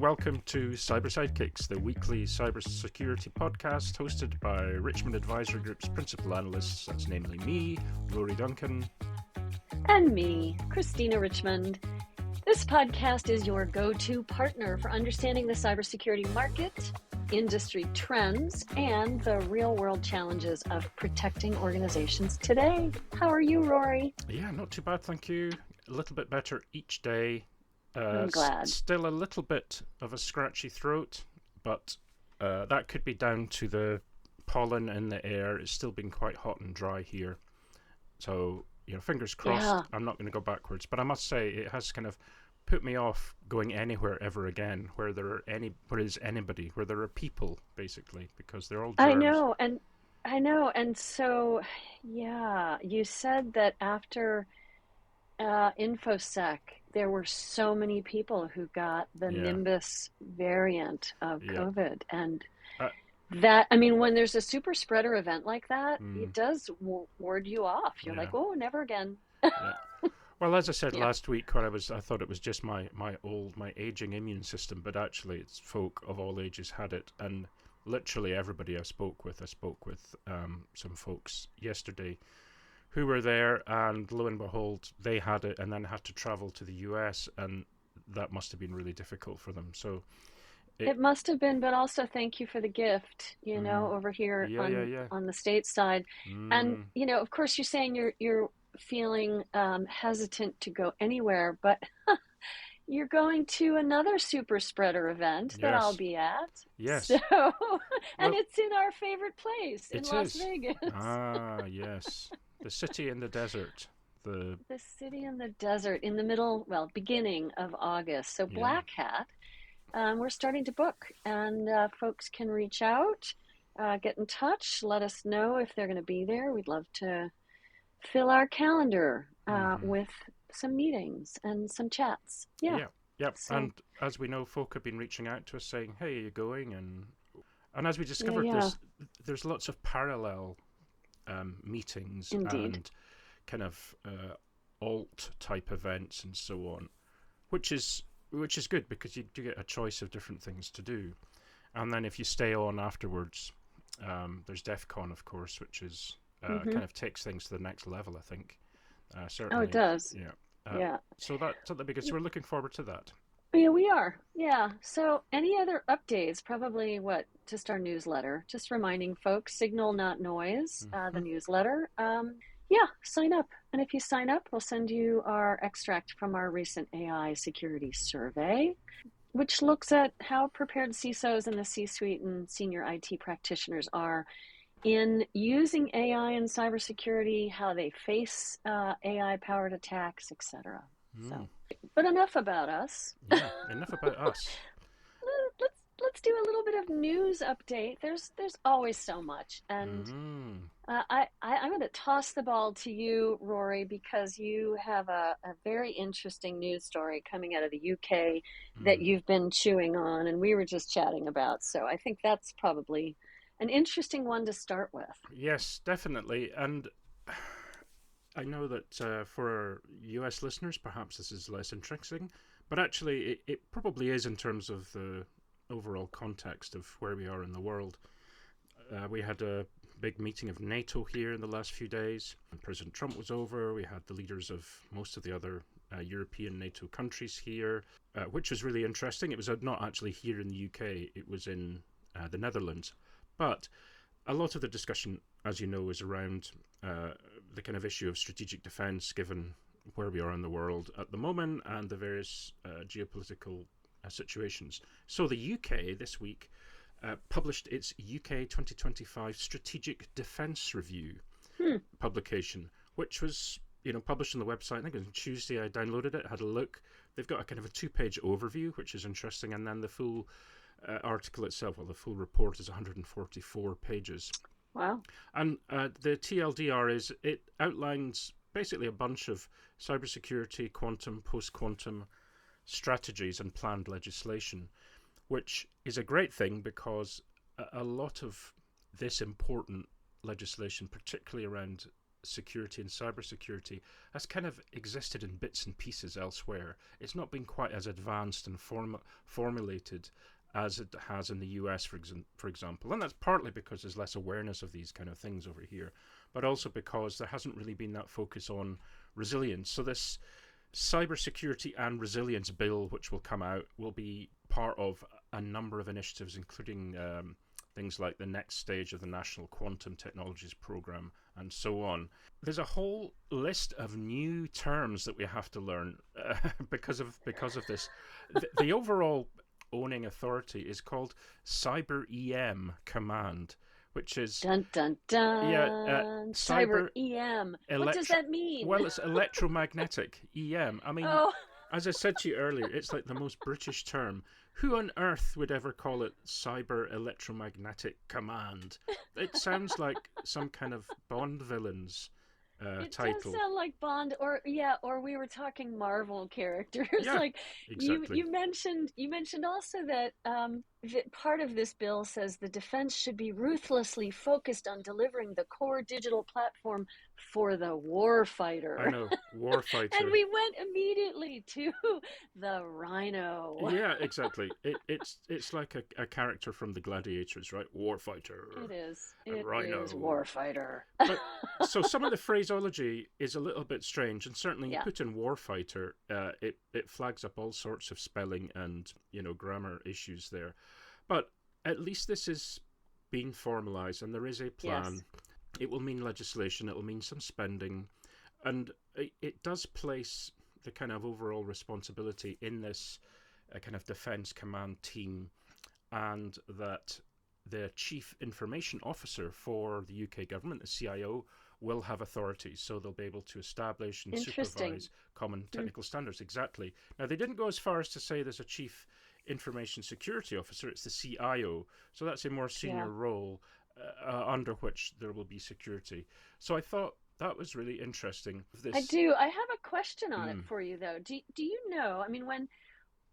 welcome to Sidekicks, the weekly cybersecurity podcast hosted by Richmond Advisory Group's principal analysts, that's namely me, Rory Duncan. And me, Christina Richmond. This podcast is your go-to partner for understanding the cybersecurity market, industry trends, and the real-world challenges of protecting organizations today. How are you, Rory? Yeah, not too bad, thank you. A little bit better each day. I'm glad. Still a little bit of a scratchy throat, but that could be down to the pollen in the air. It's still been quite hot and dry here. So, fingers crossed. Yeah. I'm not going to go backwards. But I must say, it has kind of put me off going anywhere ever again where there are people, basically, because they're all germs. I know. And so, yeah, you said that after InfoSec, there were so many people who got the Nimbus variant of COVID. And when there's a super spreader event like that, it does ward you off. You're like, oh, never again. Well, as I said last week, when I thought it was just my aging immune system, but actually it's folk of all ages had it. And literally everybody I spoke with some folks yesterday who were there, and lo and behold, they had it and then had to travel to the US, and that must have been really difficult for them. So it must have been, but also thank you for the gift, over here on the state side. And, of course, you're saying you're feeling hesitant to go anywhere, but you're going to another super spreader event that I'll be at. Yes. So, and it's in our favorite place in Las Vegas. Ah, yes. The city in the desert. The city in the desert in the beginning of August. So Black Hat, we're starting to book, and folks can reach out, get in touch, let us know if they're going to be there. We'd love to fill our calendar with some meetings and some chats. Yeah. So, and as we know, folk have been reaching out to us saying, hey, are you going? And as we discovered, there's lots of parallel meetings. Indeed. And kind of alt type events and so on, which is good because you do get a choice of different things to do. And then if you stay on afterwards, there's DEF CON, of course, which is kind of takes things to the next level, I think. Certainly. Oh, it does. Yeah. So that's something because we're looking forward to that. Yeah, we are. Yeah. So any other updates? Probably just our newsletter. Just reminding folks, Signal Not Noise, the newsletter. Sign up. And if you sign up, we'll send you our extract from our recent AI security survey, which looks at how prepared CISOs in the C-suite and senior IT practitioners are in using AI in cybersecurity, how they face AI-powered attacks, etc. So, but enough about us. Yeah, enough about us. Let's do a little bit of news update. There's always so much, and I'm going to toss the ball to you, Rory, because you have a very interesting news story coming out of the UK that you've been chewing on, and we were just chatting about. So I think that's probably an interesting one to start with. Yes, definitely. And I know that for our US listeners, perhaps this is less interesting, but actually it probably is in terms of the overall context of where we are in the world. We had a big meeting of NATO here in the last few days. When President Trump was over, we had the leaders of most of the other European NATO countries here, which was really interesting. It was not actually here in the UK, it was in the Netherlands. But a lot of the discussion, as you know, is around the kind of issue of strategic defense, given where we are in the world at the moment and the various geopolitical situations. So the UK this week published its UK 2025 Strategic Defence Review publication, which was published on the website. I think it was on Tuesday. I downloaded it, had a look. They've got a kind of a 2-page overview, which is interesting, and then the full article itself, the full report is 144 pages. Wow. And the TLDR is it outlines basically a bunch of cybersecurity, quantum, post-quantum strategies and planned legislation, which is a great thing because a lot of this important legislation, particularly around security and cybersecurity has kind of existed in bits and pieces elsewhere. It's not been quite as advanced and formulated as it has in the US, for example. And that's partly because there's less awareness of these kind of things over here, but also because there hasn't really been that focus on resilience. So this cybersecurity and resilience bill, which will come out, will be part of a number of initiatives, including things like the next stage of the National Quantum Technologies Program and so on. There's a whole list of new terms that we have to learn because of this. The overall owning authority is called Cyber EM Command, which is dun dun dun. Cyber EM. What does that mean? Well, it's electromagnetic EM. I mean, as I said to you earlier, it's like the most British term. Who on earth would ever call it Cyber Electromagnetic Command? It sounds like some kind of Bond villain's title. It does sound like Bond, or we were talking Marvel characters. Yeah, like exactly. you mentioned also that part of this bill says the defense should be ruthlessly focused on delivering the core digital platform for the warfighter. I know, warfighter. And we went immediately to the Rhino. Yeah, exactly. It's like a character from the Gladiators, right? Warfighter. It is. Rhino. Is warfighter. But, so some of the phraseology is a little bit strange, and certainly you put in warfighter, it flags up all sorts of spelling and grammar issues there. But at least this is being formalized, and there is a plan. Yes. It will mean legislation, it will mean some spending, and it does place the kind of overall responsibility in this kind of defense command team, and that the chief information officer for the UK government, the CIO, will have authorities, so they'll be able to establish and supervise common technical standards. Exactly. Now, they didn't go as far as to say there's a chief information security officer. It's the CIO, so that's a more senior role under which there will be security. So I thought that was really interesting. I do. I have a question on it for you, though. Do you know, I mean, when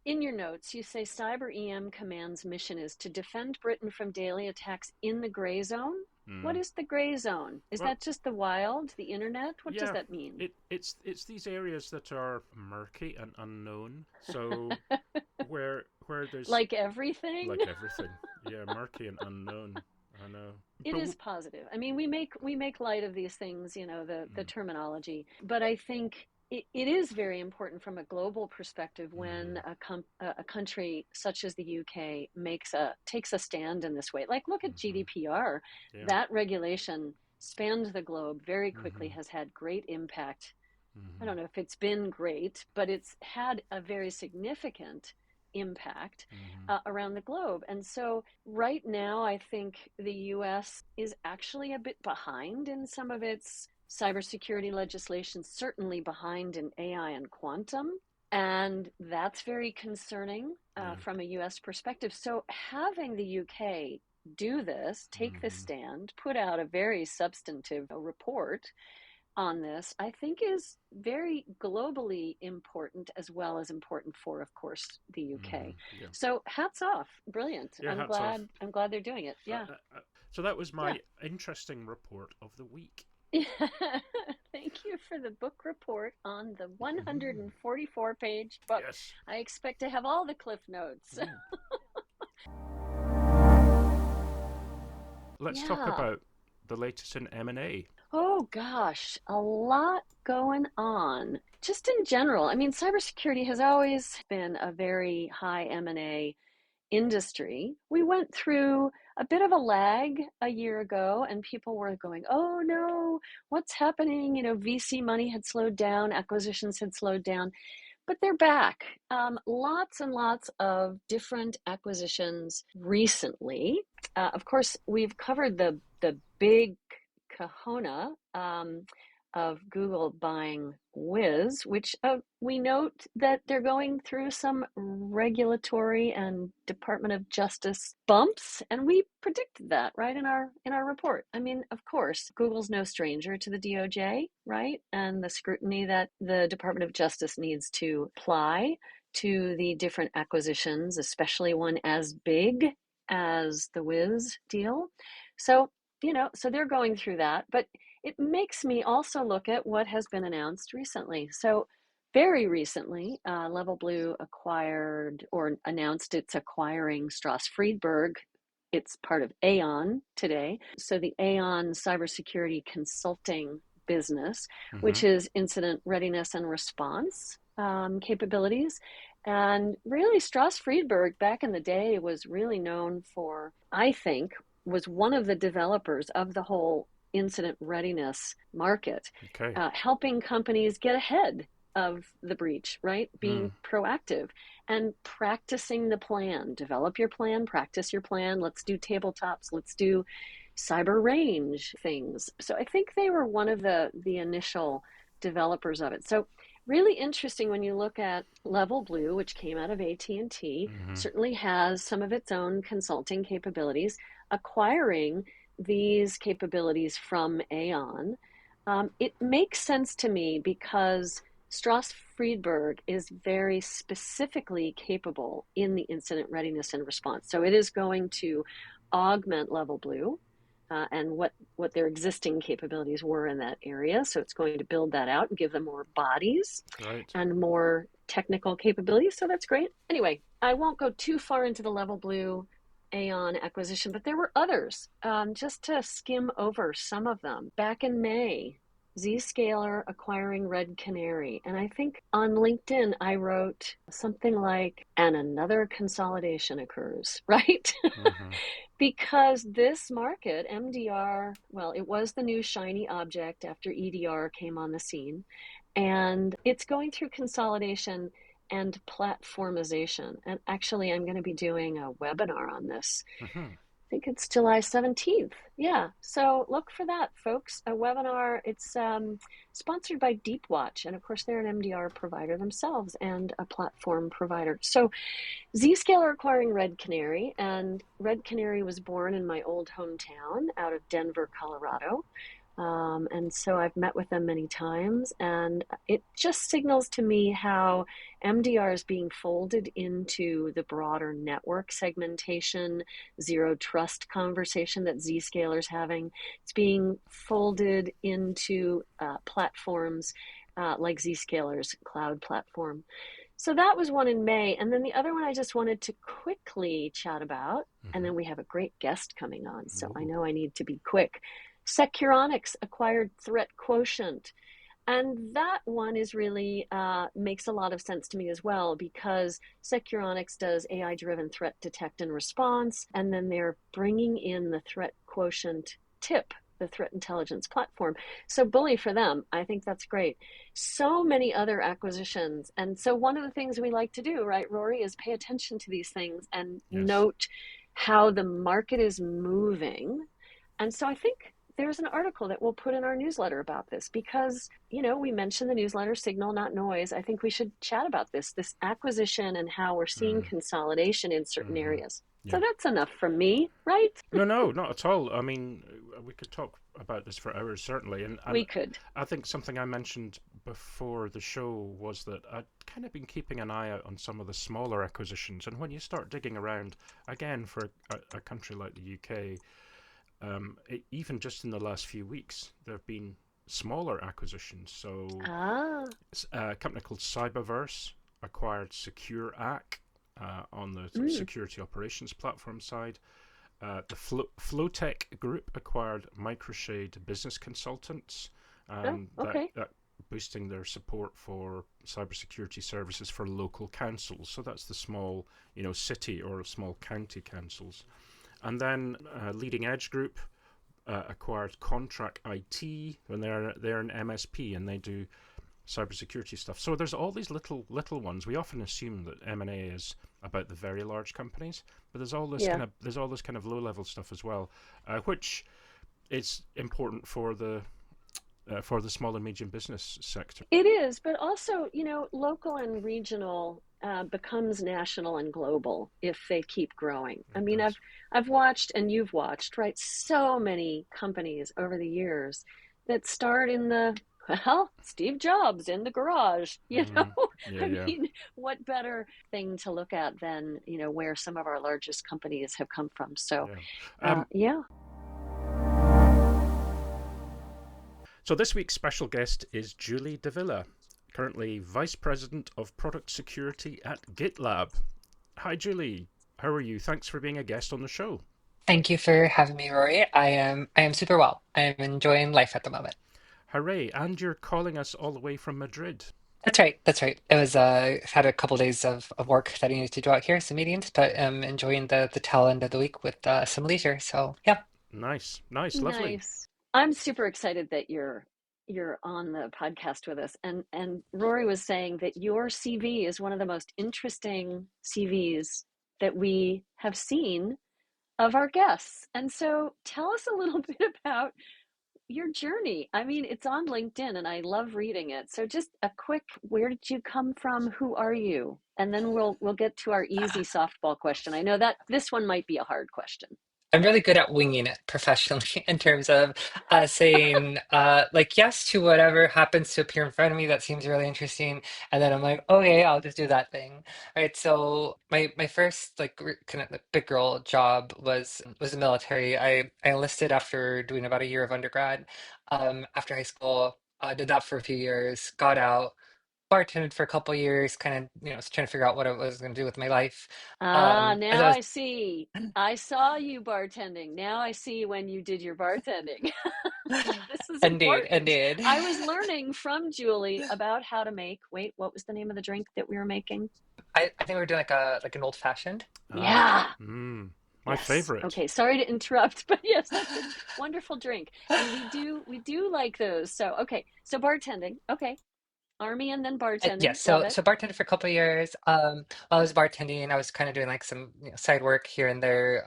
in your notes you say Cyber EM Command's mission is to defend Britain from daily attacks in the gray zone? What is the gray zone? Is that just the wild, the internet? What does that mean? It's these areas that are murky and unknown. So where there's like everything? Like everything. Yeah, murky and unknown. I know. It is positive. I mean, we make light of these things, the terminology, but I think it is very important from a global perspective when a country such as the UK takes a stand in this way. Like, look at GDPR. Yeah. That regulation spanned the globe very quickly, has had great impact. I don't know if it's been great, but it's had a very significant impact around the globe. And so right now, I think the US is actually a bit behind in some of its cybersecurity legislation, certainly behind in AI and quantum. And that's very concerning from a US perspective. So having the UK do this, take the stand, put out a very substantive report on this, I think is very globally important, as well as important for, of course, the UK. So hats off. Brilliant. Yeah, I'm glad they're doing it. Yeah. So that was my interesting report of the week. Thank you for the book report on the 144-page book. Yes. I expect to have all the cliff notes. Let's talk about the latest in M&A. Oh gosh, a lot going on. Just in general, I mean, cybersecurity has always been a very high M&A industry. We went through a bit of a lag a year ago, and people were going, oh no, what's happening? VC money had slowed down, acquisitions had slowed down, but they're back. Lots and lots of different acquisitions recently. Of course, we've covered the big kahuna of Google buying Wiz, which we note that they're going through some regulatory and Department of Justice bumps, and we predicted that right in our report. I mean, of course, Google's no stranger to the DOJ, right? And the scrutiny that the Department of Justice needs to apply to the different acquisitions, especially one as big as the Wiz deal. So, so they're going through that, but it makes me also look at what has been announced recently. So very recently, Level Blue acquired or announced it's acquiring Strauss Friedberg. It's part of Aon today. So the Aon cybersecurity consulting business, which is incident readiness and response capabilities. And really, Strauss Friedberg back in the day was really known for, I think, was one of the developers of the whole incident readiness market, helping companies get ahead of the breach, right? Being proactive and practicing the plan. Develop your plan, practice your plan. Let's do tabletops. Let's do cyber range things. So I think they were one of the initial developers of it. So really interesting when you look at Level Blue, which came out of AT&T, certainly has some of its own consulting capabilities, acquiring these capabilities from Aon. It makes sense to me because Strauss Friedberg is very specifically capable in the incident readiness and response. So it is going to augment Level Blue and what their existing capabilities were in that area. So it's going to build that out and give them more bodies and more technical capabilities. So that's great. Anyway, I won't go too far into the Level Blue Aon acquisition, but there were others. Just to skim over some of them. Back in May, Zscaler acquiring Red Canary. And I think on LinkedIn, I wrote something like, and another consolidation occurs, right? Because this market, MDR, well, it was the new shiny object after EDR came on the scene. And it's going through consolidation and platformization. And actually, I'm going to be doing a webinar on this. I think it's July 17th. Yeah. So look for that, folks. A webinar. It's sponsored by Deepwatch. And of course, they're an MDR provider themselves and a platform provider. So Zscaler acquiring Red Canary. And Red Canary was born in my old hometown out of Denver, Colorado. And so I've met with them many times, and it just signals to me how MDR is being folded into the broader network segmentation, zero trust conversation that Zscaler's having. It's being folded into platforms like Zscaler's cloud platform. So that was one in May. And then the other one I just wanted to quickly chat about, and then we have a great guest coming on, so I know I need to be quick. Securonics acquired Threat Quotient. And that one is really makes a lot of sense to me as well, because Securonics does AI-driven threat detect and response, and then they're bringing in the Threat Quotient tip, the threat intelligence platform. So bully for them. I think that's great. So many other acquisitions. And so one of the things we like to do, right, Rory, is pay attention to these things and note how the market is moving. And so I think there's an article that we'll put in our newsletter about this because, you know, we mentioned the newsletter Signal, Not Noise. I think we should chat about this acquisition and how we're seeing consolidation in certain areas. So that's enough from me, right? No, not at all. I mean, we could talk about this for hours, certainly. And we could. I think something I mentioned before the show was that I'd kind of been keeping an eye out on some of the smaller acquisitions. And when you start digging around, again, for a country like the UK, even just in the last few weeks, there have been smaller acquisitions. So a company called Cyberverse acquired SecureAC on the security operations platform side. The Flowtech Group acquired Microshade Business Consultants, and that boosting their support for cybersecurity services for local councils. So that's the small, city or small county councils. And then Leading Edge Group acquired Contract IT, and they're an MSP and they do cybersecurity stuff. So there's all these little ones. We often assume that M&A is about the very large companies, but there's all this kind of low level stuff as well, which is important for the small and medium business sector. It is, but also, local and regional becomes national and global if they keep growing. I mean, I've watched, and you've watched, right? So many companies over the years that start in Steve Jobs in the garage, mean, what better thing to look at than, where some of our largest companies have come from. So, So this week's special guest is Julie Davila, currently Vice President of Product Security at GitLab. Hi, Julie. How are you? Thanks for being a guest on the show. Thank you for having me, Rory. I am super well. I am enjoying life at the moment. Hooray. And you're calling us all the way from Madrid. That's right. That's right. It was had a couple days of work that I needed to do out here, some meetings, but enjoying the tail end of the week with some leisure. So yeah. Nice, nice, lovely. Nice. I'm super excited that you're on the podcast with us. And Rory was saying that your CV is one of the most interesting CVs that we have seen of our guests. And so tell us a little bit about your journey. I mean, it's on LinkedIn and I love reading it. So just a quick, where did you come from? Who are you? And then we'll get to our easy softball question. I know that this one might be a hard question. I'm really good at winging it professionally in terms of saying like yes to whatever happens to appear in front of me that seems really interesting, and then I'm like, okay, I'll just do that thing, right? So my first like kind of like, big girl job was the military. I enlisted after doing about a year of undergrad. After high school, did that for a few years, got out, bartended for a couple years, kind of was trying to figure out what I was going to do with my life. Ah, As now I was I see. I saw you bartending. Now I see when you did your bartending. This is indeed, important. indeed. I was learning from Julie about how to make, wait, what was the name of the drink that we were making? I think we were doing like an old fashioned. Ah, Yeah. my Yes. favorite. Okay, sorry to interrupt, but yes, that's a wonderful drink. And we do like those. So, okay. So bartending. Okay. Army and then bartending. Yes, Love so it. bartended for a couple of years. While I was bartending, I was kind of doing like some side work here and there.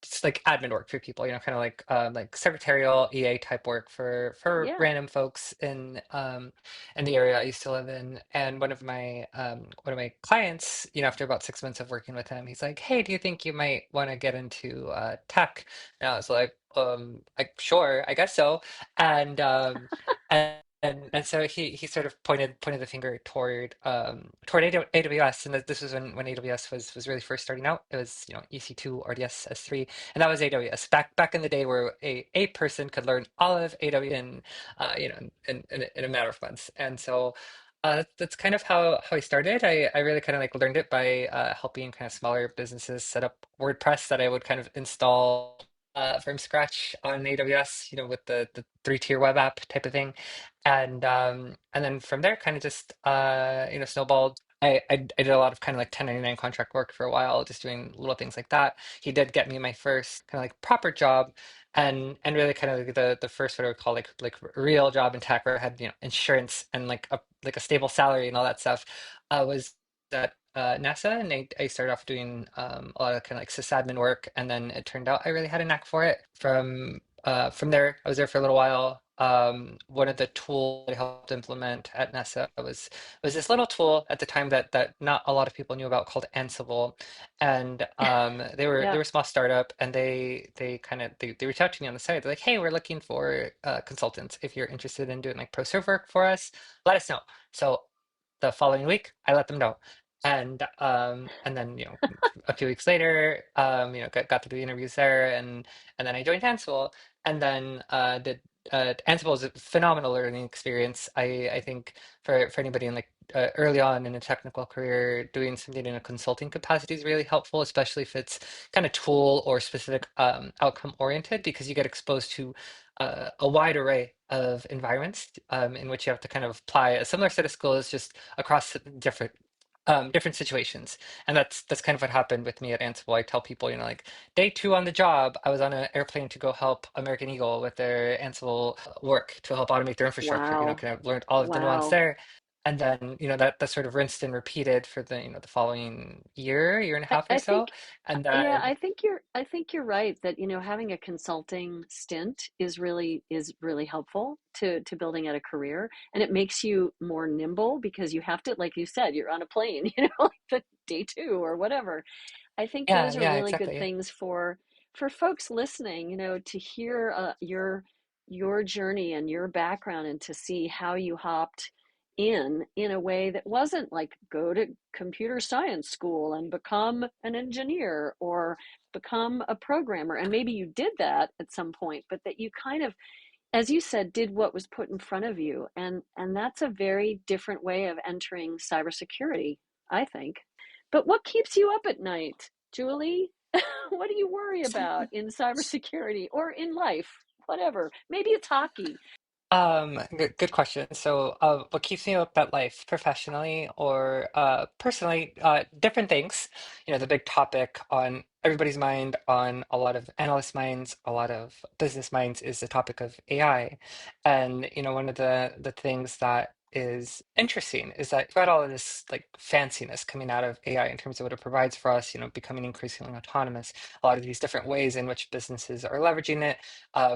Just like admin work for people, kind of like secretarial EA type work for Yeah. random folks in the area I used to live in. And one of my clients, after about 6 months of working with him, he's like, "Hey, do you think you might want to get into tech?" And I was like, sure, I guess so. And and so he sort of pointed the finger toward AWS, and this was when AWS was really first starting out. It was EC2 RDS S3, and that was AWS back in the day where a person could learn all of AWS in in a matter of months. And so that's kind of how I started. I really kind of like learned it by helping kind of smaller businesses set up WordPress that I would kind of install from scratch on AWS, with the three-tier web app type of thing. And then from there kind of just snowballed. I did a lot of kind of like 1099 contract work for a while, just doing little things like that. He did get me my first kind of like proper job, and really kind of like the first what I would call like real job in tech where I had insurance and like a stable salary and all that stuff was at NASA. And I started off doing a lot of kind of like sysadmin work, and then it turned out I really had a knack for it. From there, I was there for a little while. One of the tools I helped implement at NASA was this little tool at the time that not a lot of people knew about, called Ansible. And they Yeah. were a small startup, and they reached out to me on the side. They're like, "Hey, we're looking for consultants. If you're interested in doing like pro serve work for us, let us know." So the following week, I let them know. And then a few weeks later, got to do the interviews there, and then I joined Ansible, and then did Ansible is a phenomenal learning experience. I think for anybody in like early on in a technical career, doing something in a consulting capacity is really helpful, especially if it's kind of tool or specific outcome oriented, because you get exposed to a wide array of environments in which you have to kind of apply a similar set of skills just across different situations. And that's kind of what happened with me at Ansible. I tell people, like day two on the job, I was on an airplane to go help American Eagle with their Ansible work to help automate their infrastructure. Wow. Kind of learned all of the nuance Wow. there. And then, that sort of rinsed and repeated for the following year and a half or I so. think, And yeah, then, I think you're right that, having a consulting stint is really helpful to building out a career, and it makes you more nimble because you have to, like you said, you're on a plane, like the day two or whatever. I think yeah, those are yeah, really good exactly. things for folks listening, to hear your journey and your background, and to see how you hopped in a way that wasn't like go to computer science school and become an engineer or become a programmer. And maybe you did that at some point, but that you kind of as you said, did what was put in front of you, and that's a very different way of entering cybersecurity, I think. But what keeps you up at night, Julie? What do you worry about in cybersecurity or in life? Whatever. Maybe it's hockey. Good question. So, what keeps me up at life, professionally or personally, different things. You know, the big topic on everybody's mind, on a lot of analyst minds, a lot of business minds, is the topic of AI. And you know, one of the things that is interesting is that you've got all of this like fanciness coming out of AI in terms of what it provides for us. You know, becoming increasingly autonomous. A lot of these different ways in which businesses are leveraging it,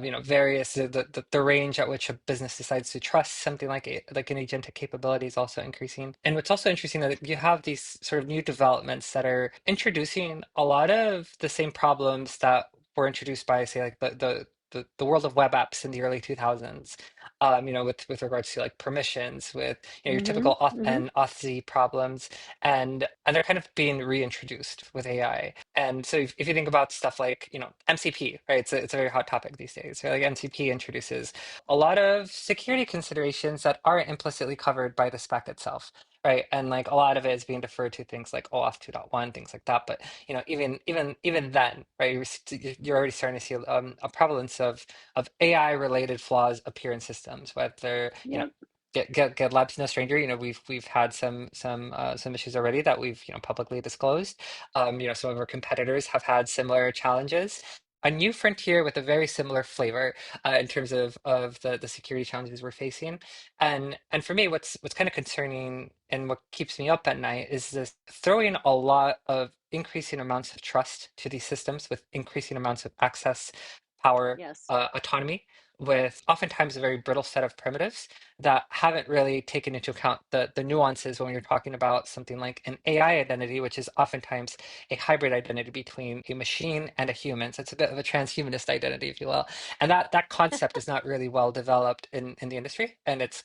you know, various the range at which a business decides to trust something like like an agentic capability is also increasing. And what's also interesting that you have these sort of new developments that are introducing a lot of the same problems that were introduced by, say, like the world of web apps in the early 2000s, you know, with regards to like permissions, with you know your Mm-hmm. typical auth Mm-hmm. and auth problems, and they're kind of being reintroduced with AI. And so if you think about stuff like, you know, MCP, right? It's a very hot topic these days. Right? Like MCP introduces a lot of security considerations that aren't implicitly covered by the spec itself. Right. And like a lot of it is being deferred to things like OAuth 2.1, things like that. But you know, even then, right, you're already starting to see a prevalence of AI related flaws appear in systems, whether, you know, Yep. GitLab's no stranger. You know, we've had some issues already that we've, you know, publicly disclosed. You know, some of our competitors have had similar challenges. A new frontier with a very similar flavor in terms of the security challenges we're facing, and for me, what's kind of concerning and what keeps me up at night is this throwing a lot of increasing amounts of trust to these systems with increasing amounts of access, power, Yes. autonomy, with oftentimes a very brittle set of primitives that haven't really taken into account the nuances when you're talking about something like an AI identity, which is oftentimes a hybrid identity between a machine and a human. So it's a bit of a transhumanist identity, if you will. And that concept is not really well developed in the industry, and it's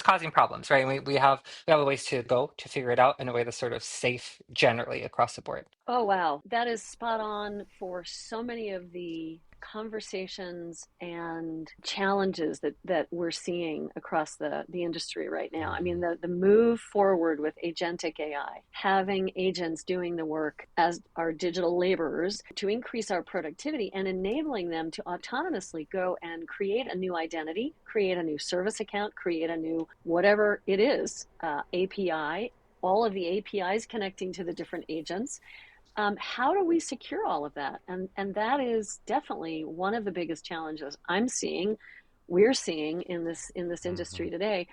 causing problems, right? And we have a ways to go to figure it out in a way that's sort of safe generally across the board. Oh, wow. That is spot on for so many of the conversations and challenges that we're seeing across the industry right now. I mean, the move forward with agentic AI, having agents doing the work as our digital laborers to increase our productivity and enabling them to autonomously go and create a new identity, create a new service account, create a new whatever it is, API, all of the APIs connecting to the different agents. How do we secure all of that? And that is definitely one of the biggest challenges I'm seeing, we're seeing in this industry today.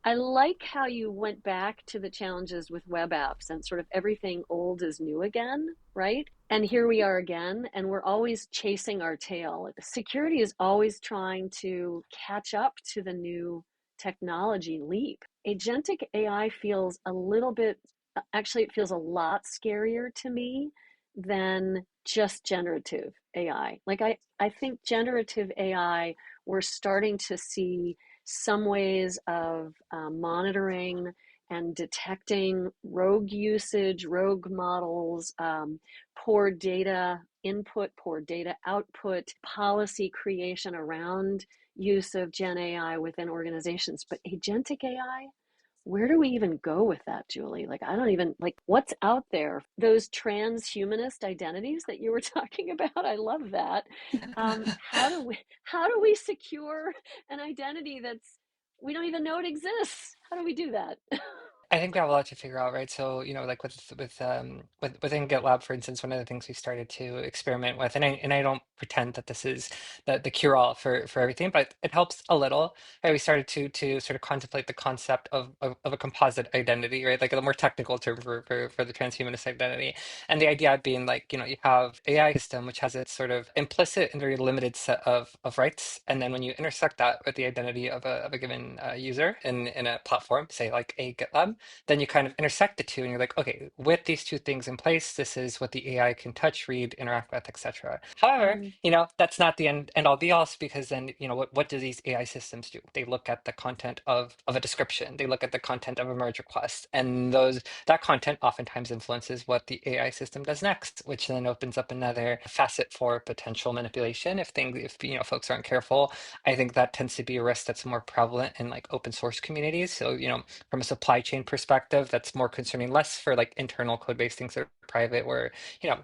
I like how you went back to the challenges with web apps and sort of everything old is new again, right? And here we are again, and we're always chasing our tail. Security is always trying to catch up to the new technology leap. Agentic AI feels a little bit, actually, it feels a lot scarier to me than just generative AI. Like I think generative AI, we're starting to see some ways of monitoring and detecting rogue usage, rogue models, poor data input, poor data output, policy creation around use of Gen AI within organizations. But agentic AI, where do we even go with that, Julie? Like, I don't even like what's out there. Those transhumanist identities that you were talking about, I love that. How do we secure an identity that's we don't even know it exists? How do we do that? I think we have a lot to figure out, right? So, you know, like within GitLab, for instance, one of the things we started to experiment with, and I don't pretend that this is the cure all for everything, but it helps a little. Right? We started to sort of contemplate the concept of a composite identity, right? Like a more technical term for the transhumanist identity, and the idea being like, you know, you have AI system which has its sort of implicit and very limited set of rights, and then when you intersect that with the identity of a given user in a platform, say like a GitLab, then you kind of intersect the two and you're like, okay, with these two things in place, this is what the AI can touch, read, interact with, etc. However, Mm. that's not the end all be all, because then, what do these AI systems do? They look at the content of a description, they look at the content of a merge request, and that content oftentimes influences what the AI system does next, which then opens up another facet for potential manipulation if folks aren't careful. I think that tends to be a risk that's more prevalent in like open source communities. So, from a supply chain perspective, that's more concerning, less for like internal code based things that are private, where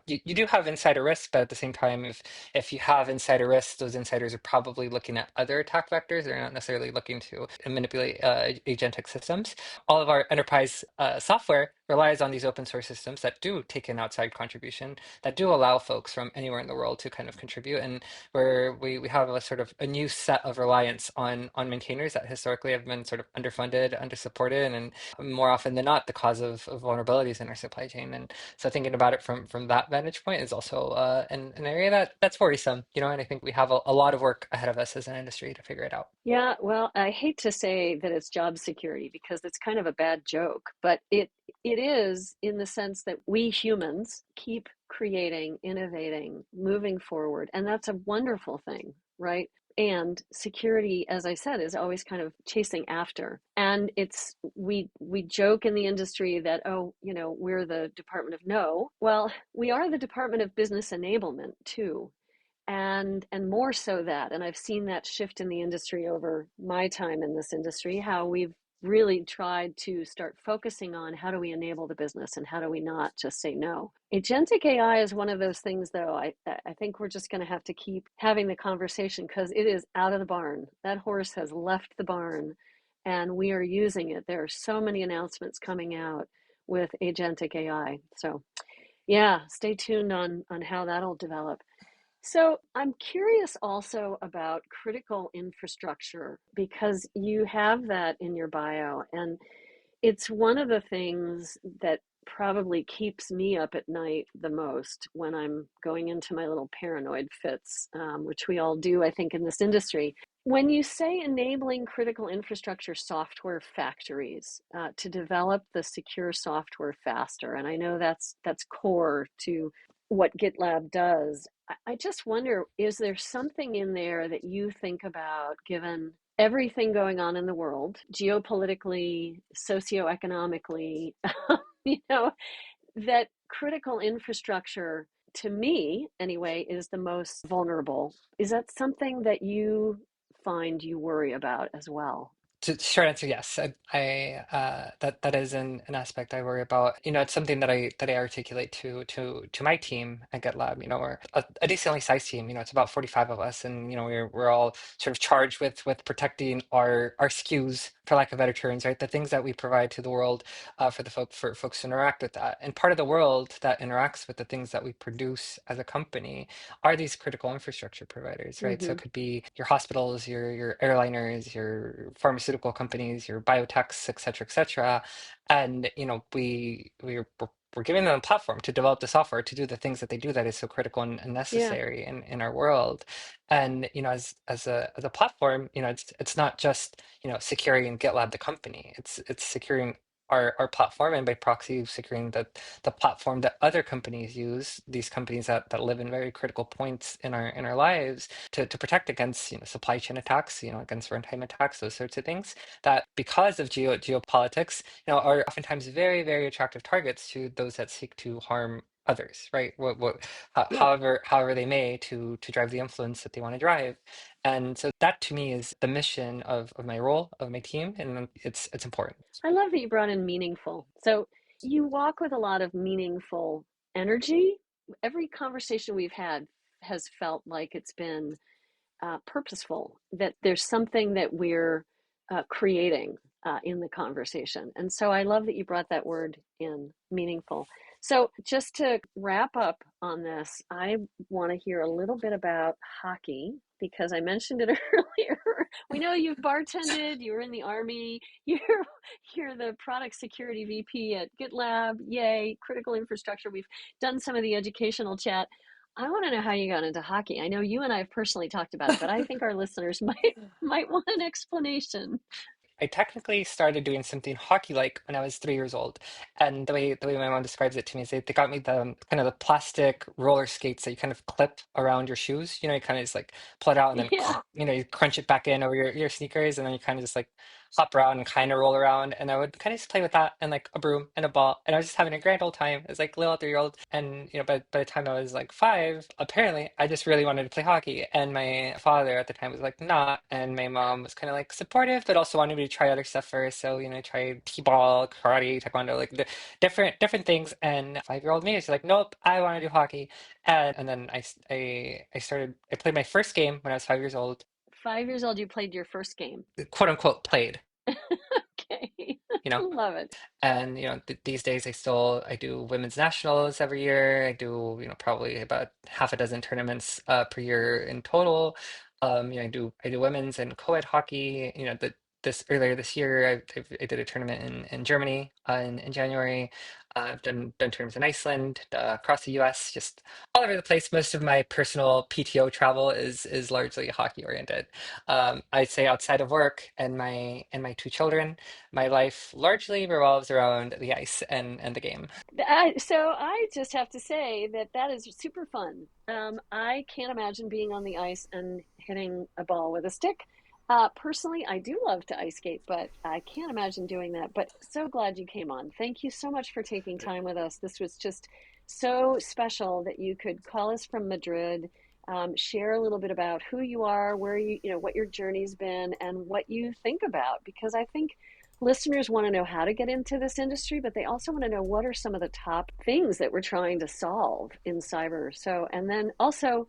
you do have insider risks, but at the same time, if you have insider risks, those insiders are probably looking at other attack vectors. They're not necessarily looking to manipulate agentic systems. All of our enterprise software relies on these open source systems that do take an outside contribution, that do allow folks from anywhere in the world to kind of contribute, and where we have a sort of a new set of reliance on maintainers that historically have been sort of underfunded, undersupported, and more often than not the cause of vulnerabilities in our supply chain. And so thinking about it from that vantage point is also an area that's worrisome, and I think we have a lot of work ahead of us as an industry to figure it out. Yeah, well, I hate to say that it's job security because it's kind of a bad joke, but it is, in the sense that we humans keep creating, innovating, moving forward, and that's a wonderful thing, right? And security, as I said, is always kind of chasing after. And we joke in the industry that, oh, we're the Department of No. Well, we are the Department of Business Enablement too. And more so that, and I've seen that shift in the industry over my time in this industry, how we've really tried to start focusing on how do we enable the business and how do we not just say no. Agentic AI is one of those things, though. I think we're just going to have to keep having the conversation because it is out of the barn. That horse has left the barn and we are using it. There are so many announcements coming out with agentic AI. So yeah, stay tuned on how that'll develop. So I'm curious also about critical infrastructure because you have that in your bio, and it's one of the things that probably keeps me up at night the most when I'm going into my little paranoid fits, which we all do, I think, in this industry. When you say enabling critical infrastructure software factories to develop the secure software faster, and I know that's core to what GitLab does, I just wonder, is there something in there that you think about, given everything going on in the world, geopolitically, socioeconomically, that critical infrastructure, to me anyway, is the most vulnerable? Is that something that you find you worry about as well? To short answer, yes. That is an aspect I worry about. It's something that I articulate to my team at GitLab. We're a decently sized team. It's about 45 of us, and we're all sort of charged with protecting our SKUs, for lack of better terms, right? The things that we provide to the world for folks to interact with that. And part of the world that interacts with the things that we produce as a company are these critical infrastructure providers, right? So Mm-hmm. it could be your hospitals, your airliners, your pharmaceutical companies, your biotechs, et cetera, et cetera. And we're giving them a platform to develop the software to do the things that they do that is so critical and Yeah, necessary in our world. And as a platform, it's not just securing GitLab the company. It's securing our platform, and by proxy securing the platform that other companies use, these companies that live in very critical points in our lives, to protect against supply chain attacks, against runtime attacks, those sorts of things that, because of geopolitics, are oftentimes very, very attractive targets to those that seek to harm others, right? yeah. However they may, to drive the influence that they want to drive. And so that to me is the mission of my role, of my team, and it's important. I love that you brought in meaningful. So you walk with a lot of meaningful energy. Every conversation we've had has felt like it's been purposeful, that there's something that we're creating in the conversation. And so I love that you brought that word in, meaningful. So just to wrap up on this, I want to hear a little bit about hockey because I mentioned it earlier. We know you've bartended, you were in the Army, you're the product security VP at GitLab. Yay, critical infrastructure. We've done some of the educational chat. I want to know how you got into hockey. I know you and I have personally talked about it, but I think our listeners might want an explanation. I technically started doing something hockey-like when I was 3 years old. And the way my mom describes it to me is they got me the kind of the plastic roller skates that you kind of clip around your shoes. You kind of just like pull it out and then Yeah. you crunch it back in over your sneakers, and then you kind of just like hop around and kind of roll around. And I would kind of just play with that and like a broom and a ball, and I was just having a grand old time as like little 3 year old. And by the time I was like 5, apparently I just really wanted to play hockey, and my father at the time was like not, and my mom was kind of like supportive, but also wanted me to try other stuff first. So try t-ball, karate, taekwondo, like the different things. And 5 year old me is like, nope, I want to do hockey. And then I played my first game when I was 5 years old, 5 years old, you played your first game. quote unquote played. Okay. You know, Love it. And these days I do women's nationals every year. I do probably about half a dozen tournaments per year in total. I do women's and co-ed hockey. This earlier this year I did a tournament in Germany in January. I've done tournaments in Iceland, across the US, just all over the place. Most of my personal PTO travel is largely hockey oriented. I'd say outside of work and my 2 children, my life largely revolves around the ice and the game. So I just have to say that is super fun. I can't imagine being on the ice and hitting a ball with a stick. Personally, I do love to ice skate, but I can't imagine doing that. But so glad you came on. Thank you so much for taking time with us. This was just so special that you could call us from Madrid, share a little bit about who you are, where what your journey's been, and what you think about. Because I think listeners want to know how to get into this industry, but they also want to know what are some of the top things that we're trying to solve in cyber. So, and then also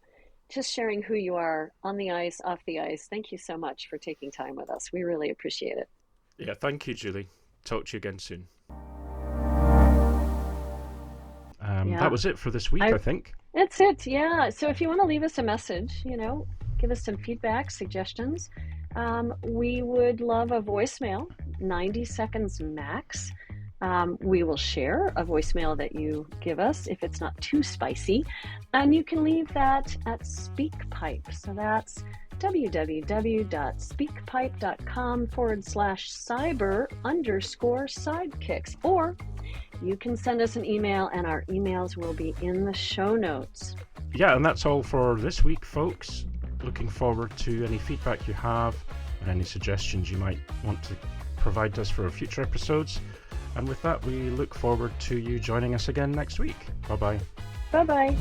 just sharing who you are on the ice, off the ice. Thank you so much for taking time with us. We really appreciate it. Yeah, thank you, Julie. Talk to you again soon. That was it for this week, I think. That's it, yeah. So if you want to leave us a message, give us some feedback, suggestions. We would love a voicemail, 90 seconds max. We will share a voicemail that you give us if it's not too spicy. And you can leave that at SpeakPipe. So that's www.speakpipe.com/cyber_sidekicks. Or you can send us an email, and our emails will be in the show notes. Yeah, and that's all for this week, folks. Looking forward to any feedback you have and any suggestions you might want to provide us for future episodes. And with that, we look forward to you joining us again next week. Bye-bye. Bye-bye.